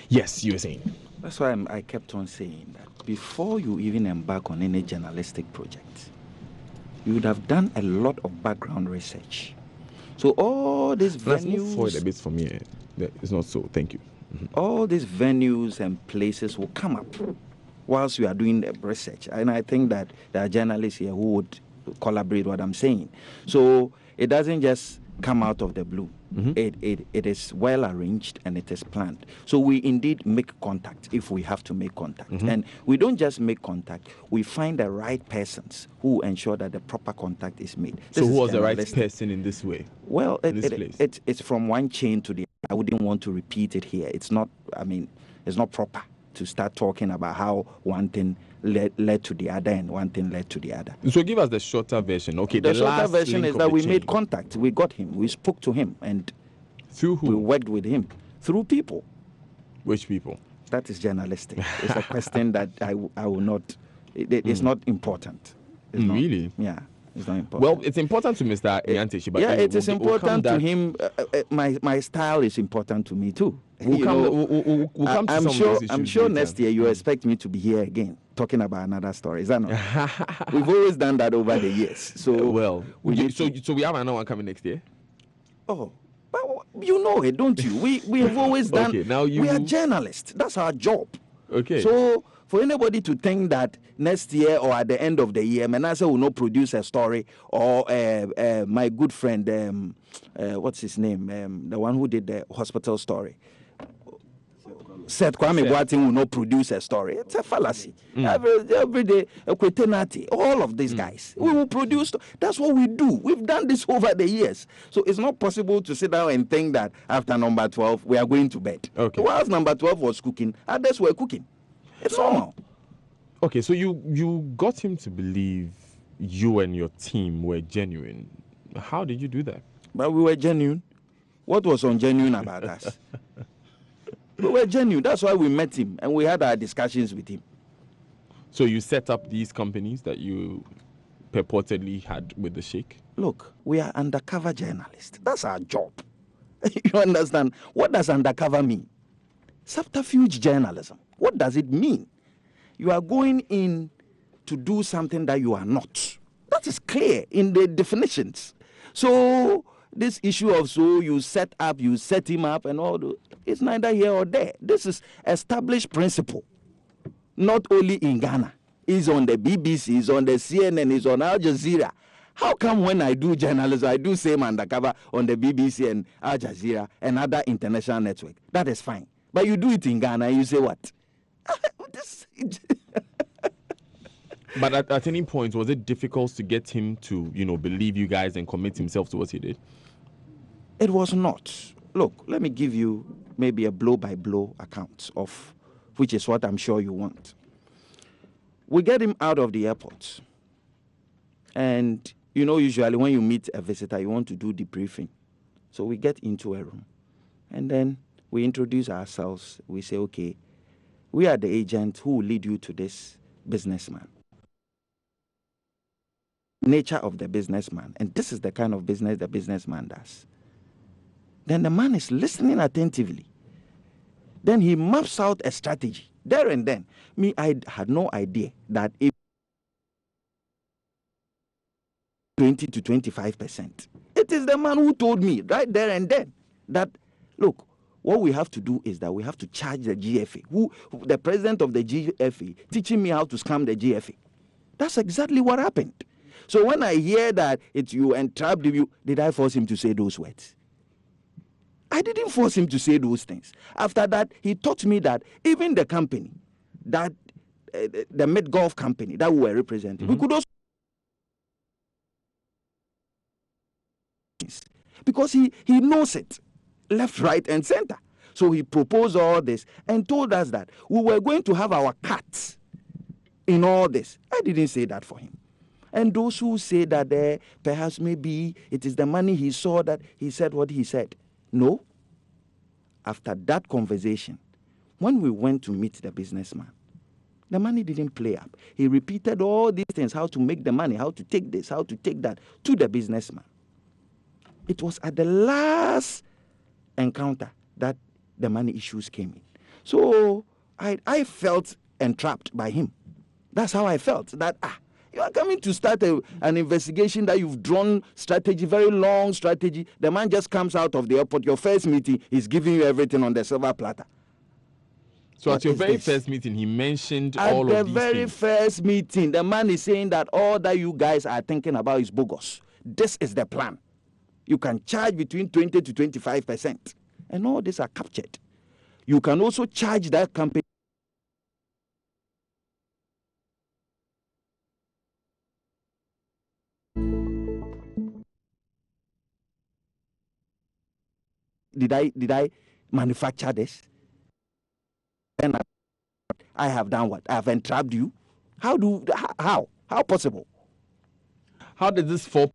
Yes, you were saying. That's why I kept on saying that before you even embark on any journalistic project, you would have done a lot of background research. So all these venues... forward a bit for me. It's not so. Thank you. All these venues and places will come up whilst you are doing the research. And I think that there are journalists here who would collaborate what I'm saying. So it doesn't just come out of the blue. It is well arranged and it is planned. So we indeed make contact if we have to make contact. And we don't just make contact, we find the right persons who ensure that the proper contact is made. So who was the right person in this way? Well, it's from one chain to the other. I wouldn't want to repeat it here. It's not, it's not proper to start talking about how one thing led to the other and one thing led to the other. So give us the shorter version. Okay, the shorter version is that we made contact. We got him. We spoke to him. And through who? We worked with him. Through people. Which people? That is journalistic. It's a question that I will not... It's not important. It's really? Yeah. It's not important. Well, it's important to Mr. Nyantakyi, but yeah, it is important to him. My style is important to me too. I'm sure next year you expect me to be here again talking about another story. Is that not? We've always done that over the years. So so we have another one coming next year. Oh, but you know it, don't you? We have always done. Okay, now we are journalists. That's our job. Okay. So for anybody to think that next year or at the end of the year, Manasseh will not produce a story, or my good friend, what's his name, the one who did the hospital story, Seth Kwame Boateng will not produce a story. It's a fallacy. Every day, Ekwetenati, all of these guys, we will produce. That's what we do. We've done this over the years. So it's not possible to sit down and think that after number 12, we are going to bed. Okay. Whilst number 12 was cooking, others were cooking. It's normal. Okay, so you got him to believe you and your team were genuine. How did you do that? But we were genuine. What was ungenuine about us? We were genuine. That's why we met him and we had our discussions with him. So you set up these companies that you purportedly had with the sheikh? Look, we are undercover journalists. That's our job. You understand? What does undercover mean? Subterfuge journalism. What does it mean? You are going in to do something that you are not. That is clear in the definitions. So this issue of you set him up and all, it's neither here or there. This is established principle. Not only in Ghana. It's on the BBC, it's on the CNN, it's on Al Jazeera. How come when I do journalism, I do same undercover on the BBC and Al Jazeera and other international network? That is fine. But you do it in Ghana and you say what? But at any point, was it difficult to get him to, believe you guys and commit himself to what he did? It was not. Look, let me give you maybe a blow-by-blow account of which is what I'm sure you want. We get him out of the airport. And, usually when you meet a visitor, you want to do debriefing. So we get into a room. And then we introduce ourselves. We say, okay, we are the agent who will lead you to this businessman. Nature of the businessman. And this is the kind of business the businessman does. Then the man is listening attentively. Then he maps out a strategy. There and then. I had no idea that if 20 to 25%. It is the man who told me right there and then that, look, what we have to do is that we have to charge the GFA. The president of the GFA teaching me how to scam the GFA. That's exactly what happened. So when I hear that it's you entrapped you, did I force him to say those words? I didn't force him to say those things. After that, he taught me that even the company, that the mid-golf company that we were representing, we could also, because he knows it, left, right, and center. So he proposed all this and told us that we were going to have our cuts in all this. I didn't say that for him. And those who say that perhaps maybe it is the money he saw that he said what he said. No. After that conversation, when we went to meet the businessman, the money didn't play up. He repeated all these things, how to make the money, how to take this, how to take that, to the businessman. It was at the last encounter that the money issues came in. So I felt entrapped by him. That's how I felt. That you are coming to start an investigation that you've drawn strategy, very long strategy. The man just comes out of the airport. Your first meeting, he's giving you everything on the silver platter. So at your very first meeting, he mentioned all of these things. At the very first meeting, the man is saying that all that you guys are thinking about is bogus. This is the plan. You can charge between 20 to 25%. And all these are captured. You can also charge that company. Did I manufacture this? And I have done what? I have entrapped you. How possible? How did this fall?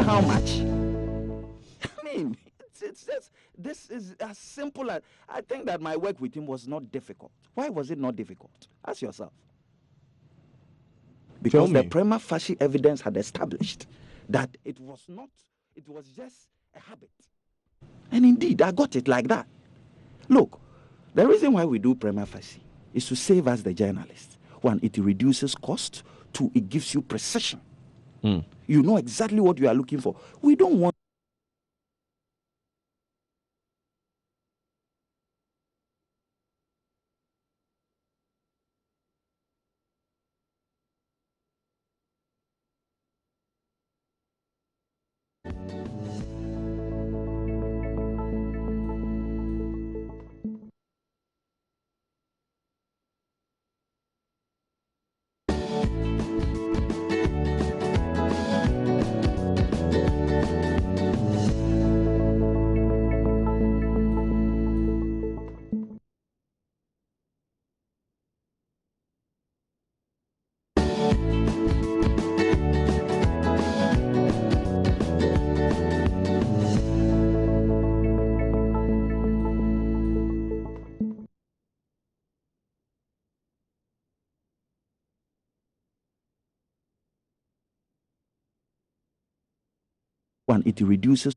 How much? I mean, it's just, this is as simple as, I think that my work with him was not difficult. Why was it not difficult? Ask yourself. Because the prima facie evidence had established that it was just a habit. And indeed, I got it like that. Look, the reason why we do prima facie is to save us, the journalists. One, it reduces cost. Two, it gives you precision. You know exactly what you are looking for. We don't want one, it reduces.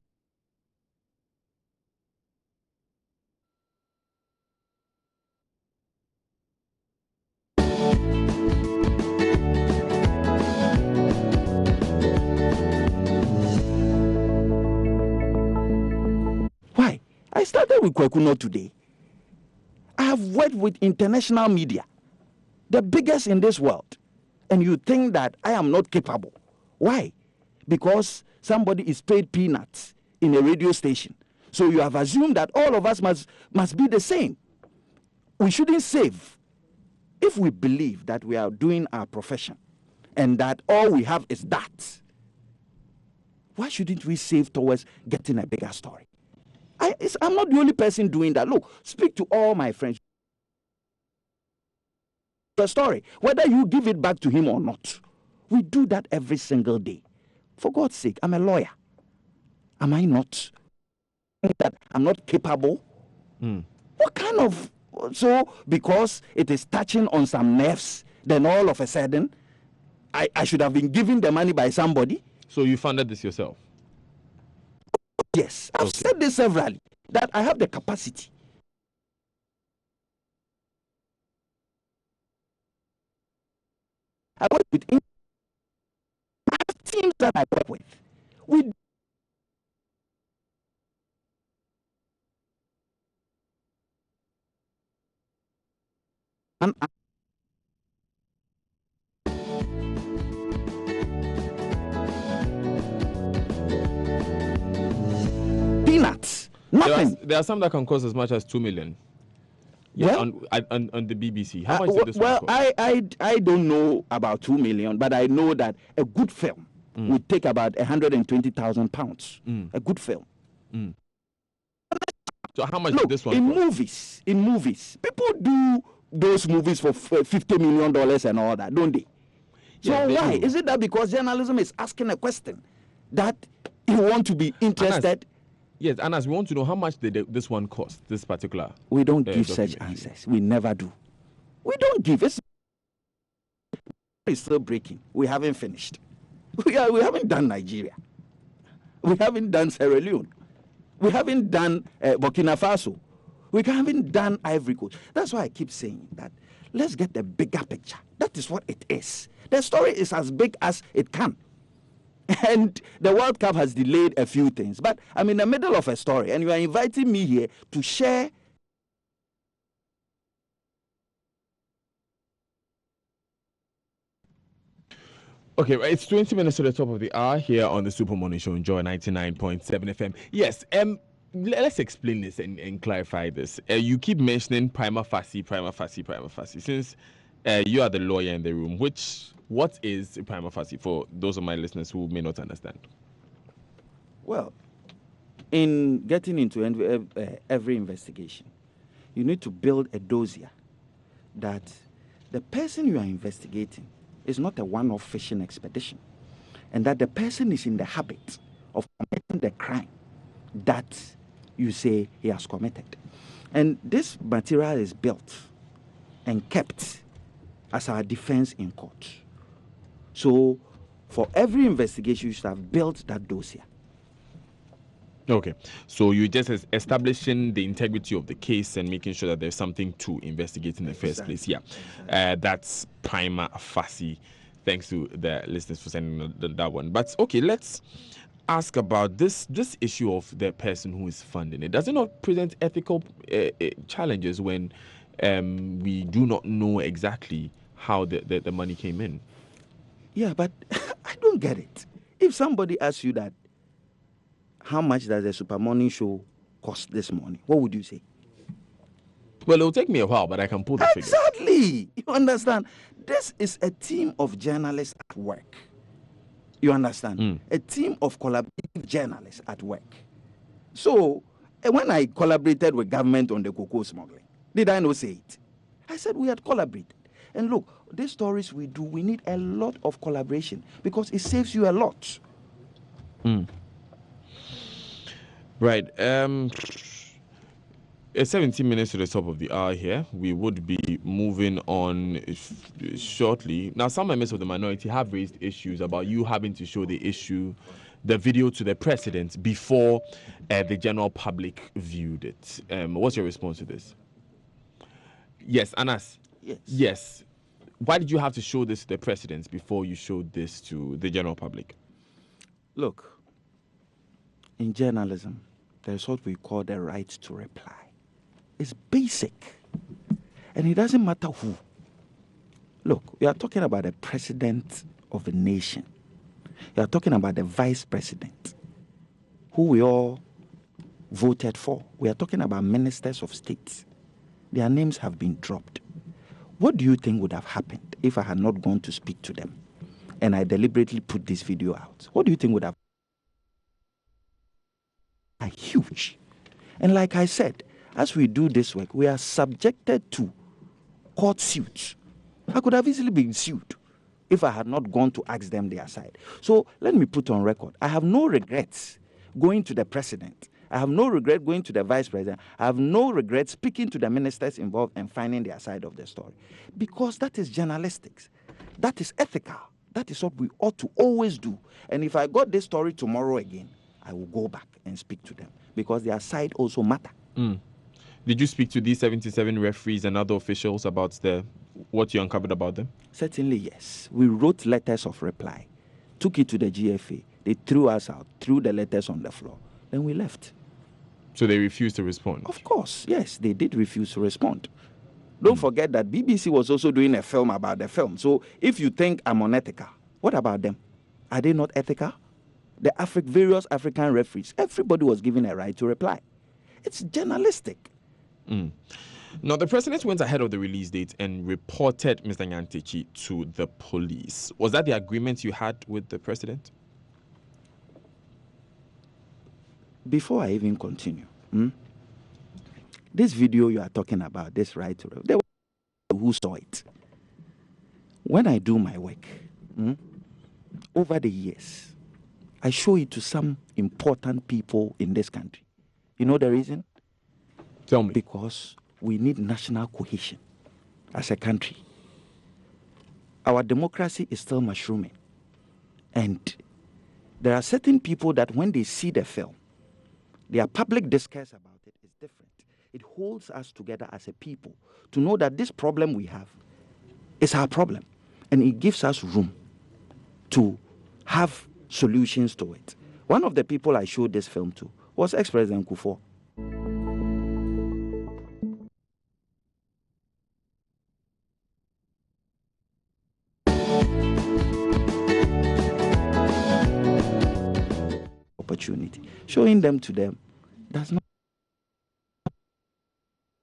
Why? I started with Kwekuno today. I have worked with international media, the biggest in this world. And you think that I am not capable. Why? Because somebody is paid peanuts in a radio station. So you have assumed that all of us must be the same. We shouldn't save. If we believe that we are doing our profession and that all we have is that, why shouldn't we save towards getting a bigger story? I'm not the only person doing that. Look, speak to all my friends. The story, whether you give it back to him or not, we do that every single day. For God's sake, I'm a lawyer. Am I not? That I'm not capable? What kind of... So, because it is touching on some nerves, then all of a sudden, I should have been given the money by somebody? So you funded this yourself? Yes, I've said this severally, that I have the capacity. I work with teams that I work with. We peanuts. Nothing. There are some that can cost as much as 2 million. Yeah, well, on the BBC. How much did this one cost? I don't know about 2 million, but I know that a good film would take about £120,000. A good film. So how much did this one cost? In movies, people do those movies for $50 million and all that, don't they? So Yeah, why? do. Is it that because journalism is asking a question that you want to be interested? Yes, Anas, we want to know how much did this one cost, this particular We don't give such documentary? answers. We never do. We don't give. It's still breaking. We haven't finished. We haven't done Nigeria. We haven't done Sierra Leone. We haven't done Burkina Faso. We haven't done Ivory Coast. That's why I keep saying that let's get the bigger picture. That is what it is. The story is as big as it can. And the World Cup has delayed a few things. But I'm in the middle of a story, and you are inviting me here to share. Okay, right, it's 20 minutes to the top of the hour here on the Super Morning Show on Joy 99.7 FM. Yes, let's explain this and clarify this. You keep mentioning prima facie. Since you are the lawyer in the room, what is prima facie for those of my listeners who may not understand? Well, in getting into every investigation, you need to build a dossier that the person you are investigating is not a one-off fishing expedition, and that the person is in the habit of committing the crime that you say he has committed. And this material is built and kept as our defense in court. So for every investigation, you should have built that dossier. Okay, so you're just establishing the integrity of the case and making sure that there's something to investigate in the first place. Yeah, that's prima facie. Thanks to the listeners for sending that one. But okay, let's ask about this issue of the person who is funding it. Does it not present ethical challenges when we do not know exactly how the money came in? Yeah, but I don't get it. If somebody asks you that, how much does the Super Morning Show cost this morning? What would you say? Well, it'll take me a while, but I can pull the figure. Exactly. You understand? This is a team of journalists at work. You understand? A team of collaborative journalists at work. So, when I collaborated with government on the cocoa smuggling, did I not say it? I said we had collaborated. And look, these stories we do, we need a lot of collaboration because it saves you a lot. Right. It's 17 minutes to the top of the hour here. We would be moving on shortly. Now, some members of the minority have raised issues about you having to show the video to the president before the general public viewed it. What's your response to this? Yes, Anas. Yes. Why did you have to show this to the president before you showed this to the general public? Look, in journalism, there's what we call the right to reply. It's basic. And it doesn't matter who. Look, we are talking about the president of a nation. We are talking about the vice president, who we all voted for. We are talking about ministers of state. Their names have been dropped. What do you think would have happened if I had not gone to speak to them and I deliberately put this video out? What do you think would have happened? Huge. And like I said, as we do this work, we are subjected to court suits. I could have easily been sued if I had not gone to ask them their side. So let me put on record. I have no regrets going to the president. I have no regret going to the vice president. I have no regret speaking to the ministers involved and finding their side of the story. Because that is journalistics. That is ethical. That is what we ought to always do. And if I got this story tomorrow again, I will go back and speak to them because their side also matter. Did you speak to these 77 referees and other officials about what you uncovered about them? Certainly, yes. We wrote letters of reply, took it to the GFA. They threw us out, threw the letters on the floor. Then we left. So they refused to respond? Of course, yes, they did refuse to respond. Don't forget that BBC was also doing a film about the film. So if you think I'm unethical, what about them? Are they not ethical? The various African referees, everybody was given a right to reply. It's journalistic. Now, the president went ahead of the release date and reported Mr. Nyantakyi to the police. Was that the agreement you had with the president? Before I even continue, this video you are talking about, this right to reply, there were who saw it. When I do my work, over the years, I show it to some important people in this country. You know the reason? Tell me. Because we need national cohesion as a country. Our democracy is still mushrooming. And there are certain people that when they see the film, their public discourse about it is different. It holds us together as a people to know that this problem we have is our problem. And it gives us room to have solutions to it. One of the people I showed this film to was ex-President Kufuor. Opportunity. Showing them to them does not.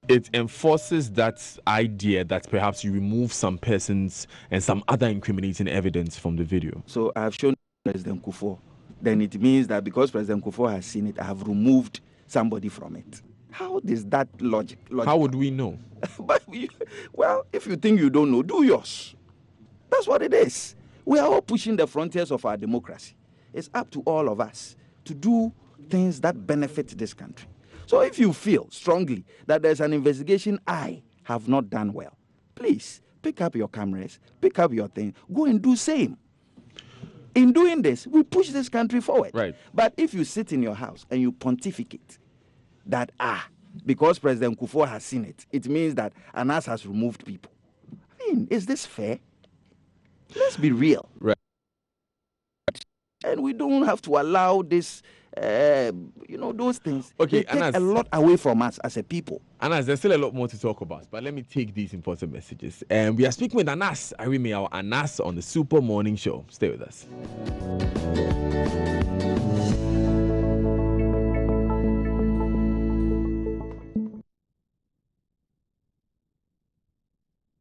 It enforces that idea that perhaps you remove some persons and some other incriminating evidence from the video. So I have shown President Kufuor. Then it means that because President Kufuor has seen it, I have removed somebody from it. How is that logic? How would we know? But well, if you think you don't know, do yours. That's what it is. We are all pushing the frontiers of our democracy. It's up to all of us to do things that benefit this country. So if you feel strongly that there's an investigation I have not done well, please pick up your cameras, pick up your thing, go and do same. In doing this, we push this country forward. Right. But if you sit in your house and you pontificate that, because President Kufuor has seen it, it means that Anas has removed people. I mean, is this fair? Let's be real. Right. And we don't have to allow this, those things. Okay, they take Anas, a lot away from us as a people. Anas, there's still a lot more to talk about, but let me take these important messages. We are speaking with Anas Arimea, Anas on the Super Morning Show. Stay with us.